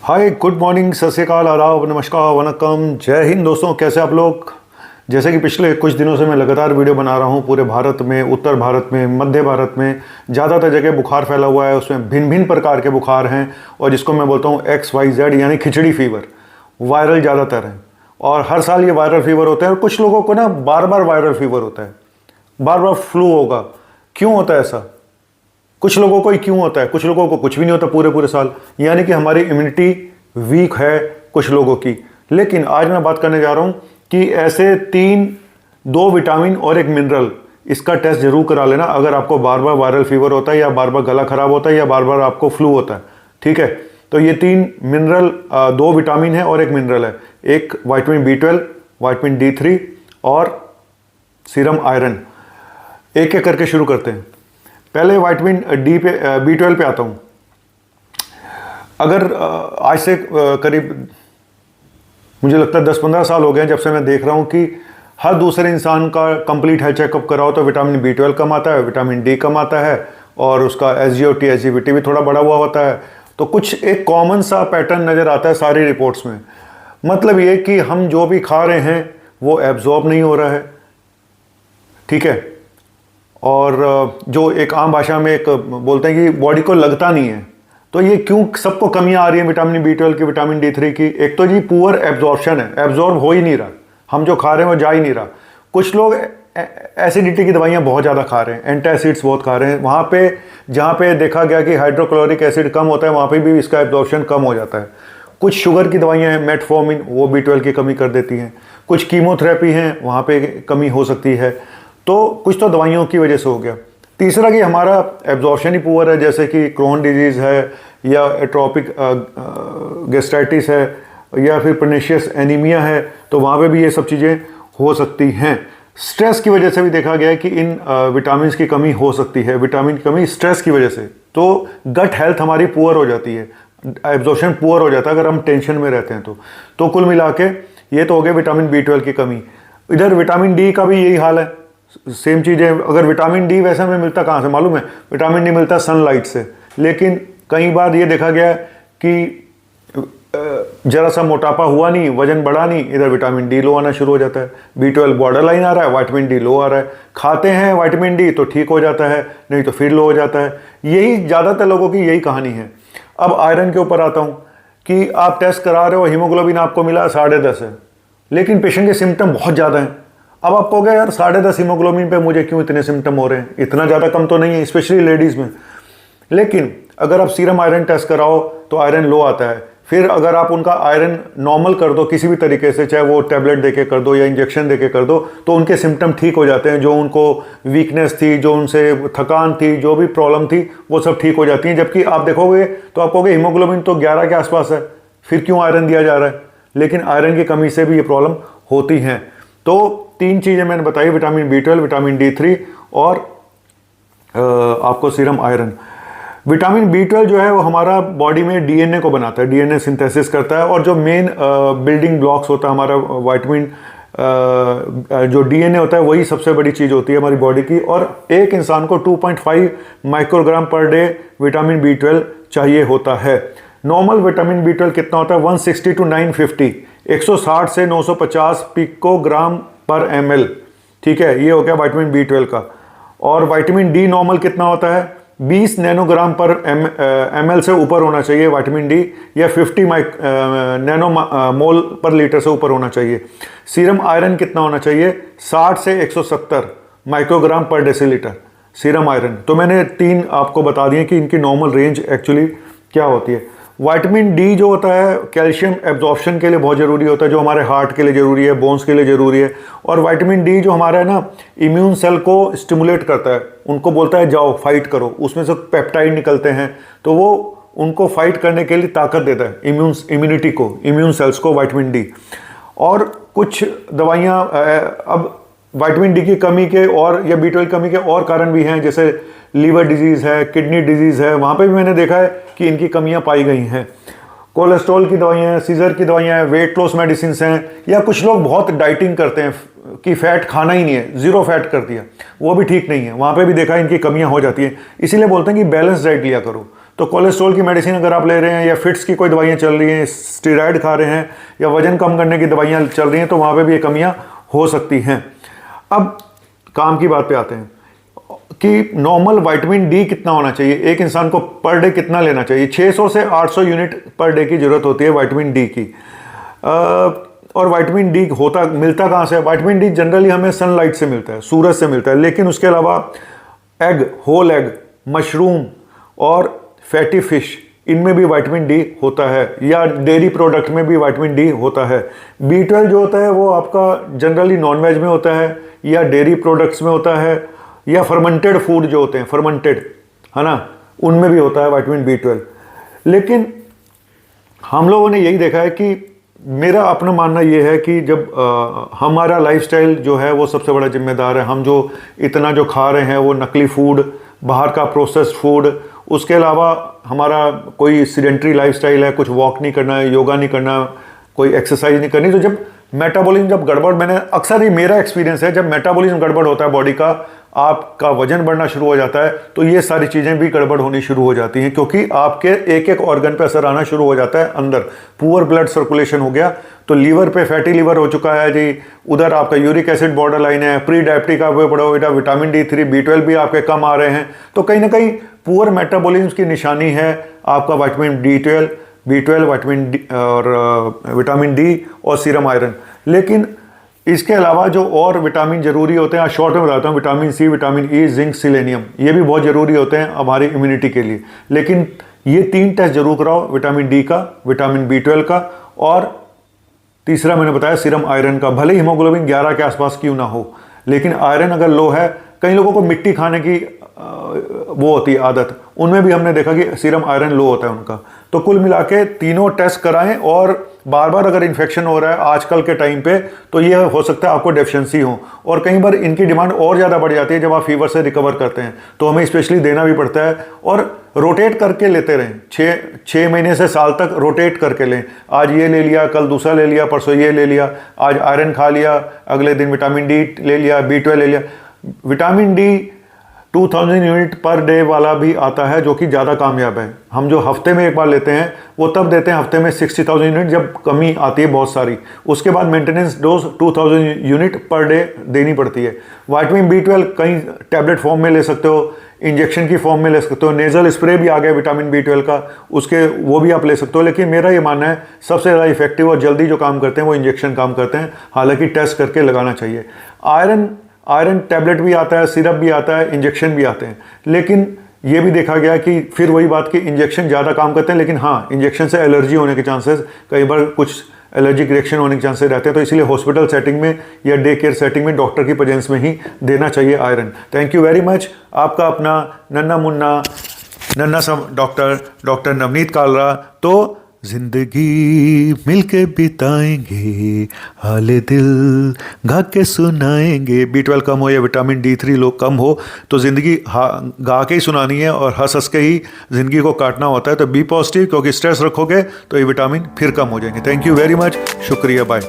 हाय, good morning, सत श्री अकाल, आदाब, नमस्कार, वनकम, जय हिंद दोस्तों। कैसे आप लोग। जैसे कि पिछले कुछ दिनों से मैं लगातार वीडियो बना रहा हूँ। पूरे भारत में, उत्तर भारत में, मध्य भारत में ज़्यादातर जगह बुखार फैला हुआ है। उसमें भिन्न भिन्न प्रकार के बुखार हैं और जिसको मैं बोलता हूँ XYZ यानी खिचड़ी फीवर। वायरल ज़्यादातर है और हर साल ये वायरल फीवर होता है। और कुछ लोगों को ना बार बार वायरल फीवर होता है, बार बार फ्लू होगा। क्यों होता है ऐसा? कुछ लोगों को ही क्यों होता है, कुछ लोगों को कुछ भी नहीं होता पूरे पूरे साल। यानी कि हमारी इम्यूनिटी वीक है कुछ लोगों की। लेकिन आज मैं बात करने जा रहा हूं कि ऐसे दो विटामिन और एक मिनरल, इसका टेस्ट जरूर करा लेना अगर आपको बार बार वायरल फीवर होता है या बार बार गला खराब होता है या बार बार आपको फ्लू होता है। ठीक है, तो ये दो विटामिन है और एक मिनरल है। एक विटामिन B12, विटामिन D3 और सीरम आयरन। एक एक करके शुरू करते हैं। पहले विटामिन B12 पे आता हूं। अगर आज से करीब मुझे लगता है 10-15 साल हो गए जब से मैं देख रहा हूं कि हर दूसरे इंसान का कंप्लीट हेल्थ चेकअप कराओ तो विटामिन B12 कम आता है, विटामिन D कम आता है और उसका SGOT SGPT भी थोड़ा बढ़ा हुआ होता है। तो कुछ एक कॉमन सा पैटर्न नज़र आता है सारी रिपोर्ट्स में। मतलब ये कि हम जो भी खा रहे हैं वो एब्जॉर्ब नहीं हो रहा है। ठीक है, और जो एक आम भाषा में एक बोलते हैं कि बॉडी को लगता नहीं है। तो ये क्यों सबको कमियां आ रही है विटामिन B12 की, विटामिन D3 की? एक तो जी पुअर एब्जॉर्प्शन है, एब्जॉर्ब हो ही नहीं रहा। हम जो खा रहे हैं वो जा ही नहीं रहा। कुछ लोग एसिडिटी की दवाइयां बहुत ज़्यादा खा रहे हैं, एंटासिड्स बहुत खा रहे हैं। वहाँ पे जहाँ पे देखा गया कि हाइड्रोक्लोरिक एसिड कम होता है वहाँ पे भी इसका एब्जॉर्प्शन कम हो जाता है। कुछ शुगर की दवाइयाँ हैं, मेटफॉर्मिन, वो B12 की कमी कर देती हैं। कुछ कीमोथेरेपी हैं, वहाँ पे कमी हो सकती है। तो कुछ तो दवाइयों की वजह से हो गया। तीसरा कि हमारा एब्जॉर्प्शन ही पुअर है, जैसे कि क्रोन डिजीज़ है या एट्रोपिक गैस्ट्राइटिस है या फिर पर्निशियस एनीमिया है, तो वहाँ पे भी ये सब चीज़ें हो सकती हैं। स्ट्रेस की वजह से भी देखा गया है कि इन विटामिन की कमी हो सकती है, विटामिन की कमी स्ट्रेस की वजह से। तो गट हेल्थ हमारी पुअर हो जाती है, एब्जॉर्प्शन पुअर हो जाता है अगर हम टेंशन में रहते हैं तो कुल मिला के ये तो हो गया विटामिन B12 की कमी। इधर विटामिन D का भी यही हाल है, सेम चीज़ें। अगर विटामिन D वैसे में मिलता कहाँ से मालूम है? विटामिन D मिलता सनलाइट से। लेकिन कई बार ये देखा गया कि जरा सा मोटापा हुआ नहीं, वजन बढ़ा नहीं, इधर विटामिन D लो आना शुरू हो जाता है। B12 बॉर्डर लाइन आ रहा है, विटामिन D लो आ रहा है। खाते हैं विटामिन D तो ठीक हो जाता है, नहीं तो फिर लो हो जाता है। यही ज़्यादातर लोगों की यही कहानी है। अब आयरन के ऊपर आता हूँ कि आप टेस्ट करा रहे हो, हीमोग्लोबिन आपको मिला 10.5 है, लेकिन पेशेंट के सिम्टम बहुत ज़्यादा हैं। अब आप कहोगे यार 10.5 हीमोग्लोबिन पे मुझे क्यों इतने सिम्टम हो रहे हैं? इतना ज़्यादा कम तो नहीं है, स्पेशली लेडीज़ में। लेकिन अगर आप सीरम आयरन टेस्ट कराओ तो आयरन लो आता है। फिर अगर आप उनका आयरन नॉर्मल कर दो किसी भी तरीके से, चाहे वो टैबलेट देके कर दो या इंजेक्शन देके कर दो, तो उनके सिम्टम ठीक हो जाते हैं। जो उनको वीकनेस थी, जो उनसे थकान थी, जो भी प्रॉब्लम थी, वो सब ठीक हो जाती हैं। जबकि आप देखोगे तो आप कहोगे हीमोग्लोबिन तो 11 के आसपास है, फिर क्यों आयरन दिया जा रहा है? लेकिन आयरन की कमी से भी ये प्रॉब्लम होती हैं। तो 3 चीज़ें मैंने बताई, विटामिन B12, विटामिन D3 और आपको सीरम आयरन। विटामिन B12 जो है वो हमारा बॉडी में DNA को बनाता है, DNA सिंथेसिस करता है। और जो मेन बिल्डिंग ब्लॉक्स होता है हमारा विटामिन, जो DNA होता है वही सबसे बड़ी चीज़ होती है हमारी बॉडी की। और एक इंसान को 2.5 microgram per day vitamin B12 चाहिए होता है। नॉर्मल विटामिन B12 कितना होता है? 160 to 950, 160 से 950 पिकोग्राम पर ml। ठीक है, ये हो गया विटामिन B12 का। और विटामिन D नॉर्मल कितना होता है? 20 नैनोग्राम पर ml से ऊपर होना चाहिए विटामिन D, या 50 नैनो मोल पर लीटर से ऊपर होना चाहिए। सीरम आयरन कितना होना चाहिए? 60 से 170 माइक्रोग्राम पर डेसीलीटर सीरम आयरन। तो मैंने 3 आपको बता दिए कि इनकी नॉर्मल रेंज एक्चुअली क्या होती है। विटामिन D जो होता है कैल्शियम एब्जॉर्प्शन के लिए बहुत ज़रूरी होता है, जो हमारे हार्ट के लिए ज़रूरी है, बोन्स के लिए ज़रूरी है। और विटामिन D जो हमारा है ना, इम्यून सेल को स्टिमुलेट करता है, उनको बोलता है जाओ फाइट करो। उसमें से पेप्टाइड निकलते हैं तो वो उनको फाइट करने के लिए ताकत देता है, इम्यूनिटी को, इम्यून सेल्स को विटामिन D। और कुछ दवाइयाँ अब विटामिन D की कमी के और या B12 की कमी के और कारण भी हैं, जैसे लीवर डिजीज़ है, किडनी डिजीज़ है, वहाँ पे भी मैंने देखा है कि इनकी कमियाँ पाई गई हैं। कोलेस्ट्रॉल की दवाइयाँ हैं, सीजर की दवाइयाँ हैं, वेट लॉस मेडिसिन हैं, या कुछ लोग बहुत डाइटिंग करते हैं कि फ़ैट खाना ही नहीं है, ज़ीरो फैट कर दिया, वो भी ठीक नहीं है। वहाँ पे भी देखा इनकी कमियाँ हो जाती हैं। इसीलिए बोलते हैं कि बैलेंस डाइट लिया करो। तो कोलेस्ट्रॉल की मेडिसिन अगर आप ले रहे हैं या फिट्स की कोई दवाइयाँ चल रही हैं, स्टेरॉइड खा रहे हैं या वजन कम करने की दवाइयाँ चल रही हैं, तो वहाँ पे भी ये कमियाँ हो सकती हैं। अब काम की बात पे आते हैं कि नॉर्मल विटामिन डी कितना होना चाहिए, एक इंसान को पर डे कितना लेना चाहिए। 600 से 800 यूनिट पर डे की ज़रूरत होती है विटामिन डी की। और विटामिन डी मिलता कहाँ से है? विटामिन डी जनरली हमें सनलाइट से मिलता है, सूरज से मिलता है, लेकिन उसके अलावा एग, होल एग, मशरूम और फैटी फिश, इनमें भी विटामिन डी होता है, या डेयरी प्रोडक्ट में भी विटामिन डी होता है। B12 जो होता है वो आपका जनरली नॉनवेज में होता है, या डेयरी प्रोडक्ट्स में होता है, या फर्मेंटेड फूड जो होते हैं, फर्मेंटेड, है ना, उनमें भी होता है विटामिन B12। लेकिन हम लोगों ने यही देखा है कि मेरा अपना मानना ये है कि जब हमारा लाइफस्टाइल जो है वो सबसे बड़ा जिम्मेदार है। हम जो इतना जो खा रहे हैं वो नकली फूड, बाहर का प्रोसेस्ड फूड, उसके अलावा हमारा कोई सीडेंट्री लाइफस्टाइल है, कुछ वॉक नहीं करना है, योगा नहीं करना, कोई एक्सरसाइज नहीं करनी, तो जब मेटाबॉलिज्म जब गड़बड़, मैंने अक्सर ही मेरा एक्सपीरियंस है, जब मेटाबॉलिज्म गड़बड़ होता है बॉडी का, आपका वजन बढ़ना शुरू हो जाता है, तो ये सारी चीज़ें भी गड़बड़ होनी शुरू हो जाती हैं, क्योंकि आपके एक एक ऑर्गन पे असर आना शुरू हो जाता है। अंदर पुअर ब्लड सर्कुलेशन हो गया, तो लीवर पे फैटी लीवर हो चुका है जी, उधर आपका यूरिक एसिड बॉर्डर लाइन है, प्री डायबिटिक आप पड़ा हुआ, विटामिन D3, B12 भी आपके कम आ रहे हैं, तो कहीं ना कहीं पुअर मेटाबॉलिज्म की निशानी है आपका विटामिन B12, विटामिन D और सीरम आयरन। लेकिन इसके अलावा जो और विटामिन जरूरी होते हैं, शॉर्ट में बताता हूँ, vitamin C, vitamin E, zinc, selenium, ये भी बहुत ज़रूरी होते हैं हमारी इम्यूनिटी के लिए। लेकिन ये 3 टेस्ट जरूर कराओ, विटामिन D का, विटामिन B12 का, और तीसरा मैंने बताया सीरम आयरन का। भले हीमोग्लोबिन 11 के आसपास क्यों ना हो, लेकिन आयरन अगर लो है, कई लोगों को मिट्टी खाने की वो होती है आदत, उनमें भी हमने देखा कि सीरम आयरन लो होता है उनका। तो कुल मिला के तीनों टेस्ट कराएं, और बार बार अगर इन्फेक्शन हो रहा है आजकल के टाइम पे, तो ये हो सकता है आपको डेफिशिएंसी हो, और कई बार इनकी डिमांड और ज़्यादा बढ़ जाती है जब आप फीवर से रिकवर करते हैं, तो हमें स्पेशली देना भी पड़ता है। और रोटेट करके लेते रहें, 6 महीने से साल तक रोटेट करके लें। आज ये ले लिया, कल दूसरा ले लिया, परसों ये ले लिया, आज आयरन खा लिया, अगले दिन विटामिन D ले लिया, B12 ले लिया। Vitamin D 2000 unit per day वाला भी आता है, जो कि ज़्यादा कामयाब है। हम जो हफ्ते में एक बार लेते हैं वो तब देते हैं हफ्ते में 60,000 यूनिट, जब कमी आती है बहुत सारी, उसके बाद maintenance dose 2000 unit per day देनी पड़ती है। विटामिन B12 कहीं टैबलेट फॉर्म में ले सकते हो, इंजेक्शन की फॉर्म में ले सकते हो, नेजल स्प्रे भी आ गया विटामिन B12 का, उसके वो भी आप ले सकते हो। लेकिन मेरा ये मानना है सबसे ज़्यादा इफेक्टिव और जल्दी जो काम करते हैं वो इंजेक्शन काम करते हैं, हालांकि टेस्ट करके लगाना चाहिए। आयरन टैबलेट भी आता है, सिरप भी आता है, इंजेक्शन भी आते हैं, लेकिन ये भी देखा गया कि फिर वही बात कि इंजेक्शन ज़्यादा काम करते हैं, लेकिन हाँ, इंजेक्शन से एलर्जी होने के चांसेस, कई बार कुछ एलर्जिक रिएक्शन होने के चांसेस रहते हैं, तो इसलिए हॉस्पिटल सेटिंग में या डे केयर सेटिंग में डॉक्टर की प्रेजेंस में ही देना चाहिए iron. Thank you very much. आपका अपना नन्ना सा डॉक्टर नवनीत कालरा। तो जिंदगी मिलके बिताएंगे, हाले दिल गा के सुनाएंगे। B12 कम हो या विटामिन D3 लो कम हो, तो ज़िंदगी गा के ही सुनानी है और हंस हंस के ही ज़िंदगी को काटना होता है। तो बी पॉजिटिव, क्योंकि स्ट्रेस रखोगे तो ये विटामिन फिर कम हो जाएंगे। थैंक यू वेरी मच, शुक्रिया, बाय।